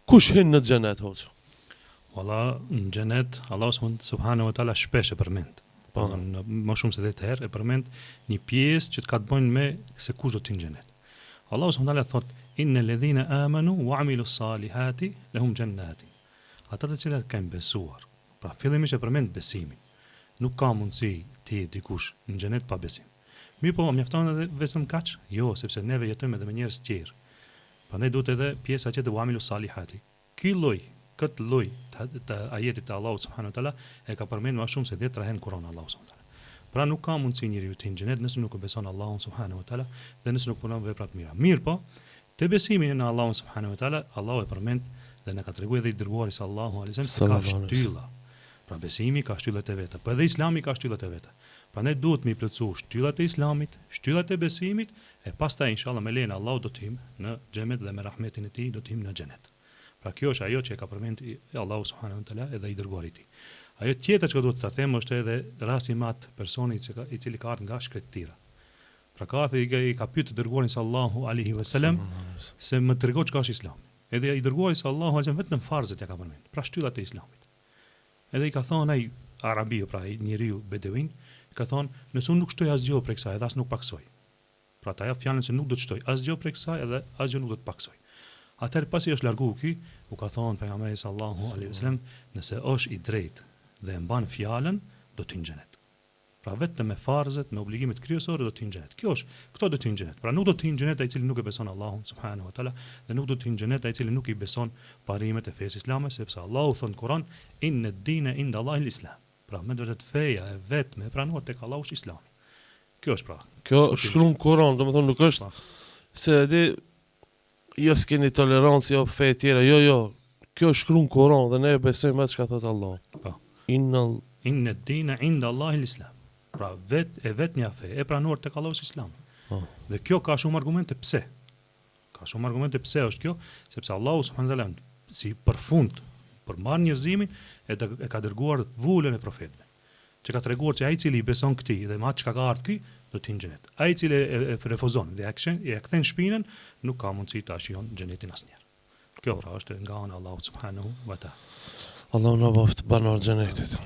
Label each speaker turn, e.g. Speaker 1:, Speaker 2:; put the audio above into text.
Speaker 1: Kush hin në xhenet hoxha?
Speaker 2: Valla, në xhenet Allahu subhanahu wa taala shpesh e përmend. Po, më shumë se 10 herë e përmend një pjesë që të ka të bëjnë me se kush do të hyjë në xhenet. Allahu subhanahu wa taala thot: "Innal ladhina amanu wa amilus salihati lahum jannatin." Ata të cilët kanë besuar. Pra fillimisht e përmend besimin. Nuk ka mundësi ti dikush në xhenet pa besim. Mirë po, mjafton edhe vetëm kaq? Jo, sepse neve jetojmë edhe me njerëz të tjerë. Prandaj duhet edhe pjesa që të amilus salihati. Këtë lloj të ajetit të Allahut subhanahu wa taala e ka përmendur më shumë se 10 herë në Kur'an Allahu subhanahu wa taala. Pra nuk ka mundësi njeriu të hyjë në xhenet nëse nuk e beson Allahun subhanahu wa taala dhe nëse nuk punon vepra të mira. Mirë po, te besimi në Allahun subhanahu wa taala, Allahu e përmend dhe na ka treguar edhe i dërguari sallallahu alaihi wasallam se ka shtylla. Pra besimi ka shtyllat e veta, po edhe Islami ka shtyllat e veta. Prandaj duhet mi plotësu shtyllat e Islamit, shtyllat e besimit e pastaj inshallah me lejen e Allahut do të hym në xhenet dhe me rahmetin e tij do të hym në xhenet. Pra kjo është ajo që e ka përmendur Allahu subhanahu wa taala edhe i dërguari i tij. Ajo tjetër që duhet ta them është edhe rasti me atë personit i cili ka ardhur nga shkretëtira. Pra ka i ka pyetur dërguarin sallallahu alaihi wasallam se më tregoj çka është Islami. Edhe i dërguari sallallahu alaihi wasallam vetëm farzet ja ka përmendur. Pra shtyllat e Islamit. Edhe i ka thonë ai arabiu, pra ai njeriu bedevin, ka thonë, nëse unë nuk shtoj asgjë prej kësaj, edhe as nuk paksoj. Pra ta jap fjalën se nuk do të shtoj asgjë prej kësaj, edhe asgjë nuk do të paksoj. Atëherë pasi është largu ky, u ka thonë pejgamberi sallallahu alaihi wasallam, nëse është i drejtë dhe e mban fjalën, do të hyjë në xhenet. Pra vetëm me farzet, me obligimet kryesore do të hyjë në xhenet. Këto do të hyjë në xhenet. Pra nuk do të hyjë në xhenet ai i cili nuk e beson Allahun subhanahu wa taala dhe nuk do të hyjë në xhenet ai i cili nuk i beson parimet e fesë islame, sepse Allahu thon në Kur'an, inna ad-dina inda Allahi al-Islam. Pra me vërtet feja e vetme e pranuar tek Allahu është Islami. Kjo është pra.
Speaker 1: Kjo shkruan Kur'an, domethënë nuk është se di jo s'keni tolerancë jo fe tjera, jo. Kjo shkruan Kur'an dhe ne besojmë atë çka thot Allah.
Speaker 2: Po.
Speaker 1: Inna
Speaker 2: ad-dina inda Allahi al-Islam. Pra vetmja fe e pranuar tek Allahu është Islami. Dhe kjo ka shumë argumente pse. Ka shumë argumente pse është kjo, sepse Allahu subhanahu wa taala si përfund për marrë njerëzimin e ka dërguar vullën e profetëve. Që ka treguar se ai i cili i beson këtij dhe me atë çka ka ardhur këtij do të hyjë në xhenet. Ai i cili e refuzon dhe e kthen shpinën nuk ka mundësi ta shijon xhenetin asnjëherë. Kjo pra është nga ana e Allahut subhanahu wa taala.
Speaker 1: Allahu na bëft banor xhenetit.